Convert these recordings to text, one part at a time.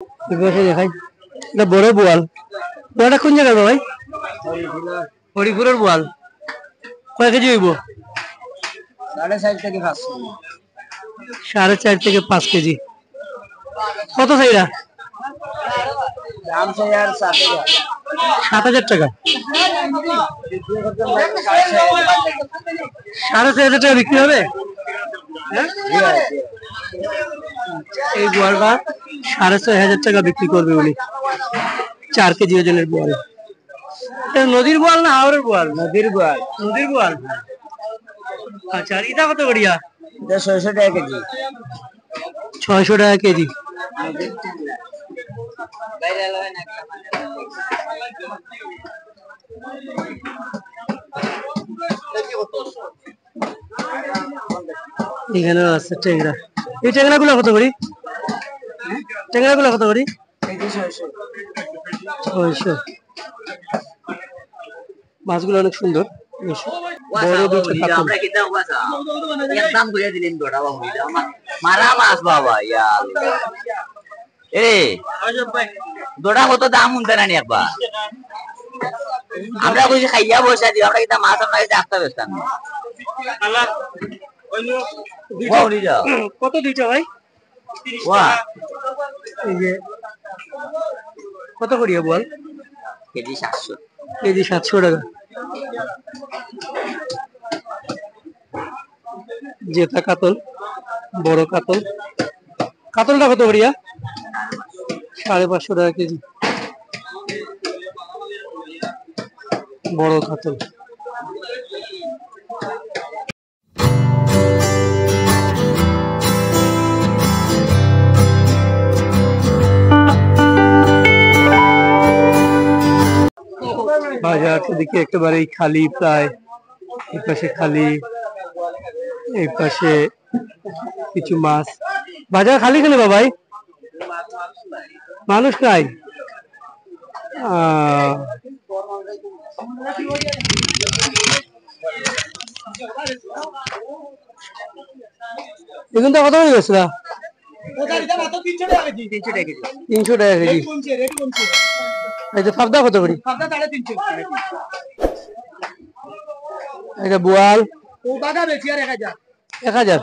বসে দেখাই এটা বড় বোয়াল। বোয়ালটা কোন জায়গার ভাই? হরিপুরের বোয়াল। কয় কেজি হইব? 4.5 থেকে 5 কেজি। কত চাইরা? দাম চাই আর 7,000 টাকা। 6,500 টাকা বিক্রি হবে? এই বোয়ালটা 6,500 টাকা বিক্রি করবে উনি। 4 কেজি ওজনের বোয়াল। নদীর বোয়াল না হাওরের বোয়াল? নদীর বোয়াল। নদীর বোয়াল। আচ্ছা, আর এটা কত করিয়া? এটা 600 টাকা কেজি। 600 টাকা কেজি। এখানে আছে ট্যাংরা। এই ট্যাংরা গুলো কত করি? ট্যাংরা গুলো কত করি? 600। মাছগুলো অনেক সুন্দর। বড় দুটো কাতল। একদম ঘুরে দিলেন গোটা বাবু মারা মাছ বাবা ইয়ার এ গোটা কত দাম উনতে না একবার আমরা কইছি খাইয়া বসা দিও আমরা এটা মাছ আমরা এটা আসতে বেস্তাম কত দুইটা ভাই? এই যে কত করিয়া বল? কেজি 700। কেজি 700 টাকা। জেতা কাতল, বড় কাতল। কাতলটা কত করিয়া? 550 টাকা কেজি। বড় কাতল। বাজার দিকে একেবারেই খালি, প্রায় এই পাশে খালি, এই পাশে কিছু মাছ। বাজার খালি কেন বাবাই? মানুষ নাই। এখন তো কত হয়ে গেছে না? 300 টাকা কেজি। এটা পাবদা কত করি? এটা বোয়াল 1000।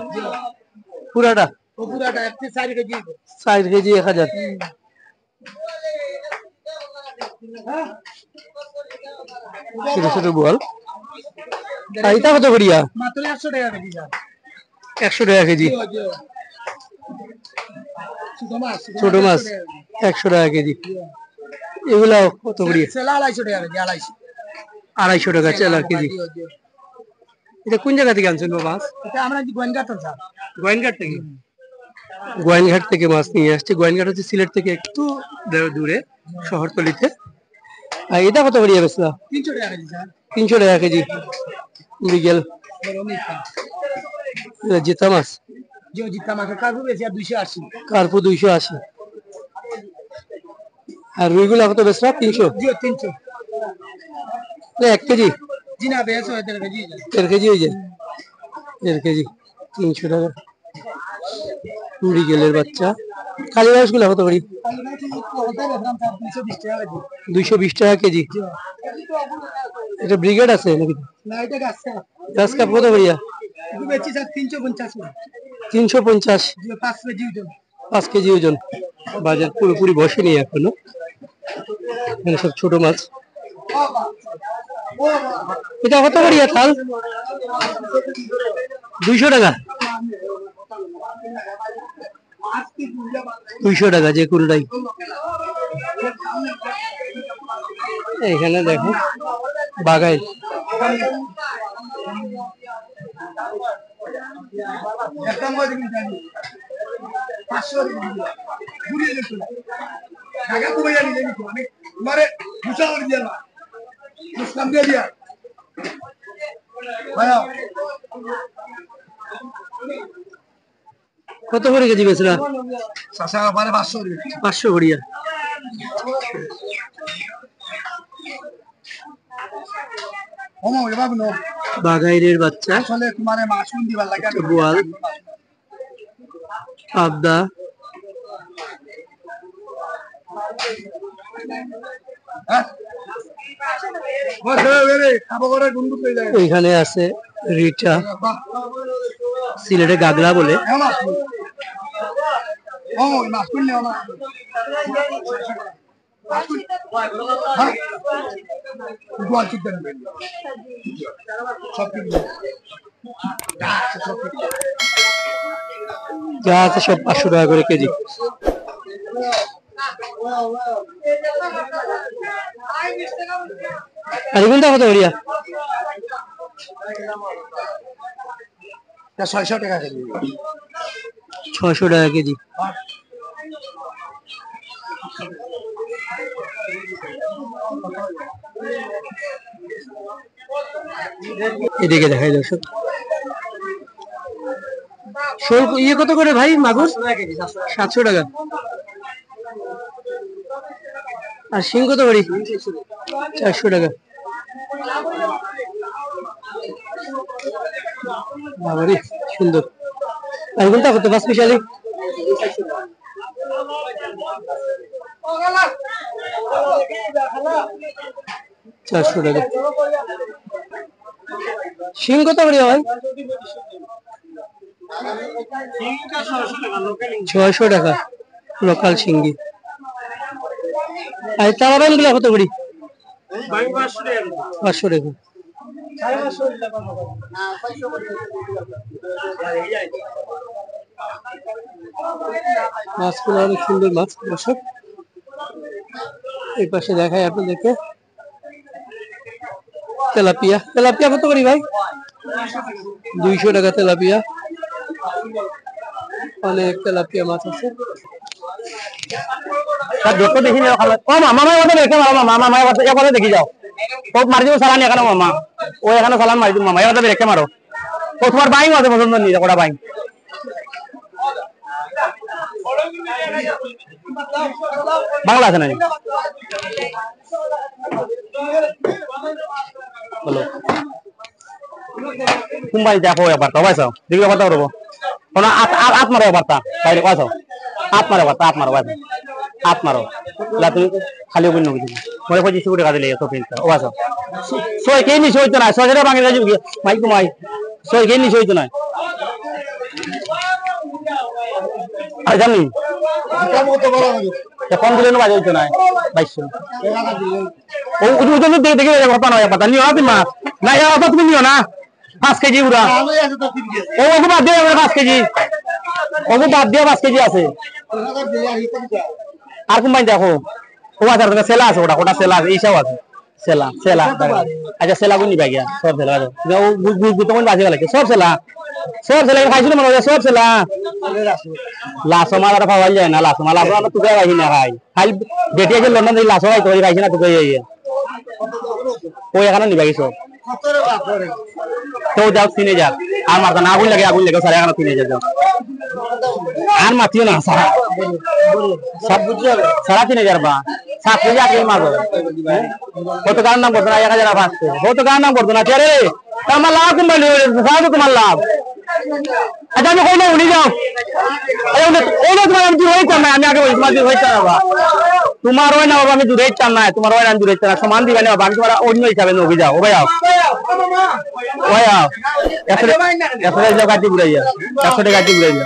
পুরাটা 4 কেজি 1000। ছোট ছোট বোয়াল। এটা কত করিয়া? 100 টাকা কেজি। ছোট মাছ 100 টাকা কেজি। এগুলা কত করিয়া? 250 টাকা চেলা কেজি। এটা কোন জায়গা থেকে আনছেন মাছ? গোয়েনঘাট থেকে। গোয়েনঘাট থেকে মাছ নিয়ে আসছে। গোয়েনঘাট হচ্ছে সিলেট থেকে একটু দূরে, শহরতলিতে। আর এটা কত করিয়া বেচলা? 300 টাকা কেজি। বিকেল জেতা মাছ। কার্পু 280। আর রুইগুলা কত বেচলা? 300। 1 কেজি? 1.5 কেজি হয়ে যায়। 1.5 কেজি 300 টাকা। বিকেলের বাচ্চা। কালী মাছ গুলা কত করি? 220 টাকা কেজি। এটা ব্রিগেড আছে নাকি? গাছ কাপ কত করিয়া? 350। 5 কেজি ওজন। বাজার পুরোপুরি বসেনি এখনো। এখানে সব ছোট মাছ। এটা কত করিয়া থাল? 200 টাকা। 200 টাকা যে কোনটাই। এখানে দেখো বাগাই। কত করে কেজি বেচরা? 500 করিয়া। বাগাইরের বাচ্চা, বোয়াল, পাবদা, এখানে আছে রিটা, সিলেটে গাগরা বলে। যা আছে সব 500 টাকা করে কেজি। আর এগুলো কত করিয়া? 600 টাকা কেজি। 600 টাকা কেজি। এদিকে দেখাই দর্শক। শোল ইয়ে কত করে ভাই মাগুর? 700 টাকা। আর শিং কত করে? 400 টাকা। বাবারে সুন্দর। আর কোনটা কত? 5 পিসালি 400 টাকা। শিং কত করে ভাই? 600 টাকা লোকাল শিঙ্গি। আর তারাবাইন গুলা কত করে? 500 টাকা। মাছগুলো অনেক সুন্দর মাছ দর্শক। এই পাশে দেখাই আপনাদেরকে তেলাপিয়া। তেলাপিয়া কত করি ভাই? 200 টাকা তেলাপিয়া। অনেক তেলাপিয়া মাছ আছে। দেখি যাও দেখি যাও মারি দিব চালান এখানে মামা। ও এখানে চালান মারি দিব মামা। এবার রেখে মারো। ও তোমার বাইং আছে পছন্দ নিয়ে ওটা বাইং। বাংলা আছে না? বলো কুম্বাই দেখো ব্যাপারটা পাইছো? দেখি ব্যাপারটা করবো আত মারো ব্যাপারটা বাইরে পাইছো? আত মারো ব্যাপারটা আত মারো আত মারো তুমি খালি অভিন্ন মনে 25 টাকা দিলে ও আছো সই কে নিচে হইতো না 6 টাকা ভাঙে মাই কুমাই সই কে নিচে হইতো না। আর জানি কম দিলে বাজে হইতো না 2200 দেখে কথা নয় পাতা নিও তুমি মাছ না তুমি নিও না 5 কেজি পুরা ওগু বাদ দিয়ে 5 কেজি ওগু বাদ দিয়ে 5 কেজি আছে। আর কোন বাইন দেখো ও আছে সেলা আছে ওটা সেলা আছে এইসব আছে সেলা সেলা। আচ্ছা সেলা কোন নিবা গিয়া সব সেলা ও বুঝ তখন বাজে লাগে সব সেলা খাইছিল মনে হয় সব সেলা। লাশ মাল আর পাওয়া যায় না। লাশ মাল আপনার তুকে খাই না খাই খাই বেটি আছে লন্ডন লাশ খাই তো খাইছি না তুকে ও এখানে নিবা গেছো তো যাও কিনে যাক আর মাথা না আগুন লাগে সারা এখানে কিনে যাও আর মাতিও না সারা সব বুঝতে হবে সারা 3000 বা 7 কেজি আগে মারবো কত গান নাম করতো না 1500 কত গান নাম করতো না রে তোমার লাভ কুম্বালি সারা তোমার লাভ। আচ্ছা আমি কই না উনি যাও ওই তোমার আমি দূর হইতাম না আমি আগে বলি তোমার দূর হইতাম না তোমার ওই না বাবা আমি দূর হইতাম না তোমার ওই আমি দূর হইতাম না সমান দিবে না বাবা আমি তোমার অন্য হিসাবে নবি যাও ও ভাই আও ওই আও 100 টাকা গাড়ি ঘুরাইয়া 100 টাকা গাড়ি ঘুরাইয়া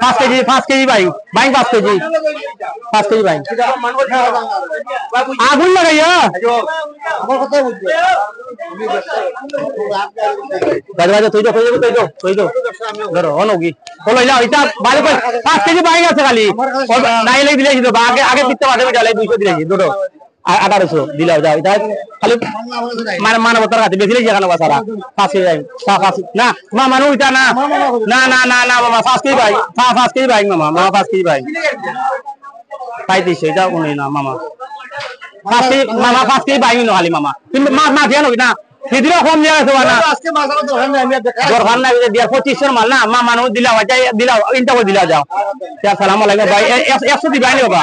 5 কেজি ভাই 5 কেজি 5 কেজি ভাই আগুন লাগাইয়া আমার কথা বুঝছো বাজে তুই তো ধরো অনগি বলো ইলা এটা ভালো করে 5 কেজি বাইক আছে খালি নাই লাগি দিলেছি তো আগে পিছতে মাঠে বিটালে 200 দিলেছি দুটো 1800 দিলাও যাও এটা খালি মানবতার কাছে বেশি লাগি এখানে বাসারা 5 কেজি না মা মানু এটা না না না না না মামা 5 কেজি ভাই 5 কেজি ভাই মামা 5 কেজি ভাই পাইতেছে এটা কোন না মামা 5 কেজি মামা 5 কেজি ভাই নো খালি মামা তুমি মা দিয়া নকি না সেদিন কম দিয়া আছে না আজকে মাছানো দরকার নাই দিয়া 2500 মাল না মা মানু দিলাও দিলাও ইনটা করে দিলাও যাও আসসালামু আলাইকুম ভাই 100 দিবাই নি বাবা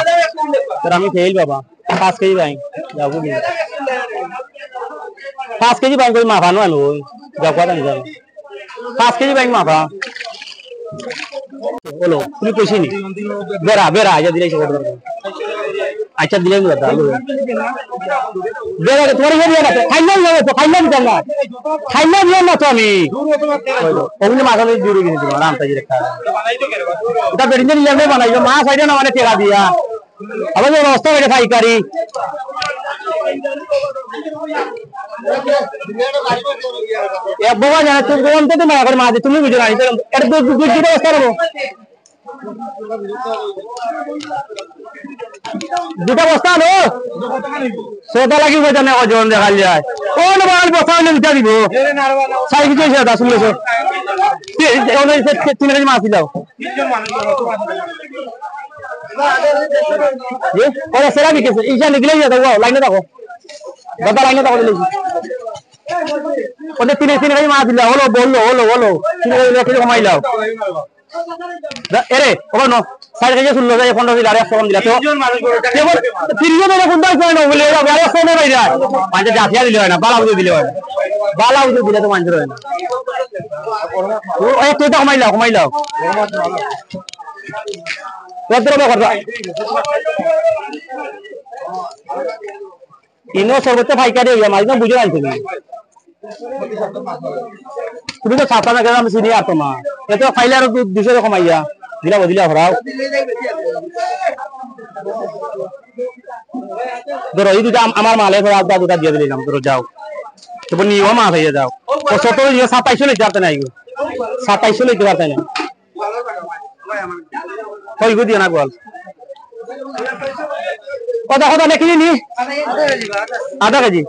তোর আমি ফেল বাবা 5 কেজি ভাই যাও কি 5 কেজি ভাই কই মাফা নো আনো যাও কথা নি যাও 5 কেজি ভাই মাফা বলো তুমি কইছি নি বেরা বেরা আজ দিলাই সব আচ্ছা দিলাই কথা বেরা তোমার কি দিয়া না খাইলাম না তো খাইলাম কেন না খাইলাম না তো আমি ওগুলো মাথায় জুড়ে গেছে তোমার আরাম তাই রেখা এটা বেরিয়ে নিয়ে বানাইলো মা সাইডে না মানে টেরা দিয়া আবার অবস্থা হয়ে পাইকারি বাবা জানা তুমি বলতে তো না এখন মা তুমি বুঝো না এটা দুটো অবস্থা নেবো দুটা বস্তা নো সোদা লাগিব জানে ওজন দেখাল যায় কোন মাল বস্তা হলে উঠা দিব সাই কিছু এসে দা শুনলেছো তিন কেজি মাছ দিলাও ওরা সেরা বিকেছে ইসা নিকলে যাও লাইনে থাকো দাদা লাইনে থাকো লিখি ওদের তিন কেজি মাছ দিলাও হলো বললো হলো হলো 3 কেজি কমাইলাও এরে ওর নো 4 কেজি শুনলো যে 15 কেজি আর 100 কম দিলা তো তিনজন এর কোন দাই না বলে এরা 100 নে বাইরা পাঁচটা জাফিয়া দিলে হয় না বালাউদে দিলে হয় না বালাউদে দিলে তো মানজর হয় না ও এই তো কমাইলাও কমাইলাও কত টাকা করবা ইনো সর্বোচ্চ পাইকারি হইয়া মাইনা বুঝে আইছো তুমি তো 7 টাকা আমি চিনি আর তোমা এত ফাইলে আর 200 টাকা কমাইয়া দিলা বদিলা ভরাও ধরো এই দুটা আমার মালে ভরা দুটা দিয়ে দিলাম ধরো যাও তো নিও মাছ হইয়া যাও ও ছোট ইয়ে 2700 লিটার তে নাই 2700 লিটার তে নাই কই গো দিয়া না গোল কত কত নাকি নি আধা কেজি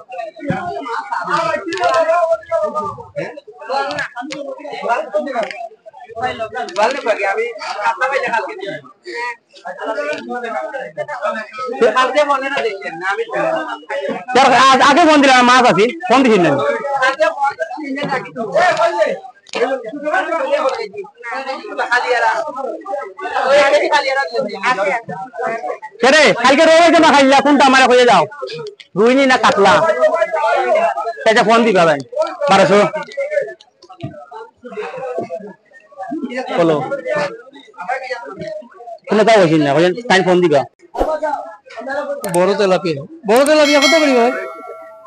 আগে ফোন দিলাম মাছ আছি ফোন দিছেন না কালকে রোজ না খাইলা কোনটা আমার হয়ে যাও রুইনি না কাতলা সেটা ফোন দিবা ভাই 1200 বলো কোনে তাও হইছিল না কইন টাইম ফোন দিবা বড় তেলাপিয়া কত করি ভাই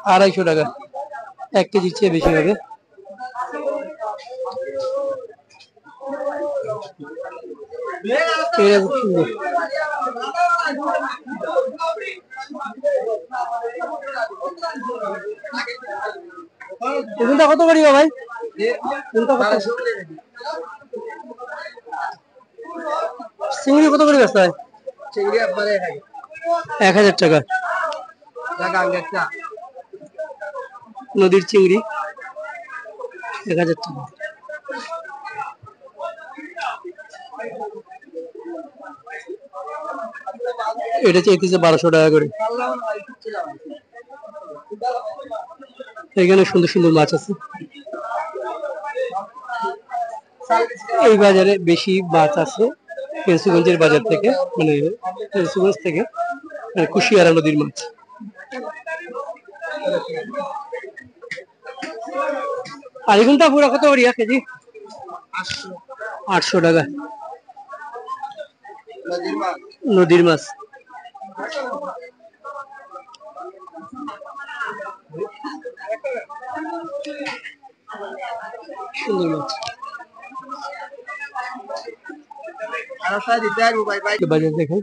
250 টাকা 1 কেজি চেয়ে বেশি হবে এটা খুব সুন্দর কোনটা কত করি ভাই কোনটা কত চিংড়ি কত করে বেচা হয় চিংড়ি একবারে 1000 টাকা নদীর চিংড়ি 1000 টাকা এটা চাইতেছে 1200 টাকা করে এখানে সুন্দর সুন্দর মাছ আছে এই বাজারে বেশি মাছ আছে পেন্সিগঞ্জের বাজার থেকে মানে পেন্সিগঞ্জ থেকে কুশিয়ারা নদীর মাছ আর এগুনটা পুরো কত করিয়া কেজি 800 টাকা নদীর মাছ সুন্দর মাছ বাজার দেখেন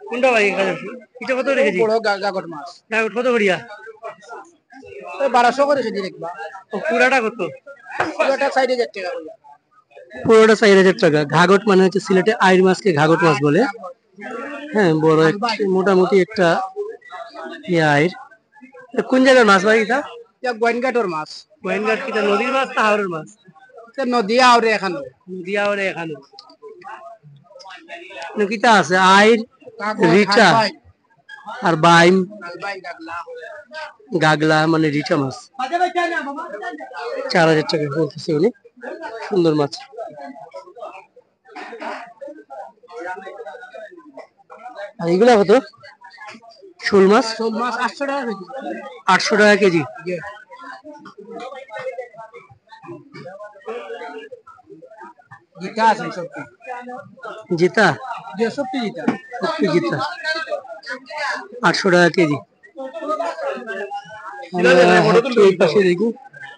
কোনটা ভাই এটা কত রেখেছি গাগট মাছ গাগট কত করিয়া 1200 করে কেজি দেখবা পুরাটা কত পুরাটা 4000 টাকা পুরোটা 4000 টাকা ঘাগট মানে হচ্ছে সিলেটে আইর মাছকে ঘাগট মাছ বলে হ্যাঁ বড় মোটামুটি একটা আইর কোন জায়গার মাছ ভাই এটা গোয়েনঘাটর মাছ গোয়েনঘাট কিটা নদীর মাছ না হাওরের মাছ নদী আওরে এখানে কিটা আছে আইর রিচা আর বাইম গাগলা মানে রিচা মাছ 4000 টাকা বলতেছে উনি সুন্দর মাছ আর এগুলা কত শোল মাছ 800 টাকা কেজি 800 টাকা কেজি জিতা আছে সত্যি জিতা সত্যি জিতা 800 টাকা কেজি এই পাশে দেখি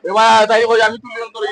এবার তাই আমি তুলে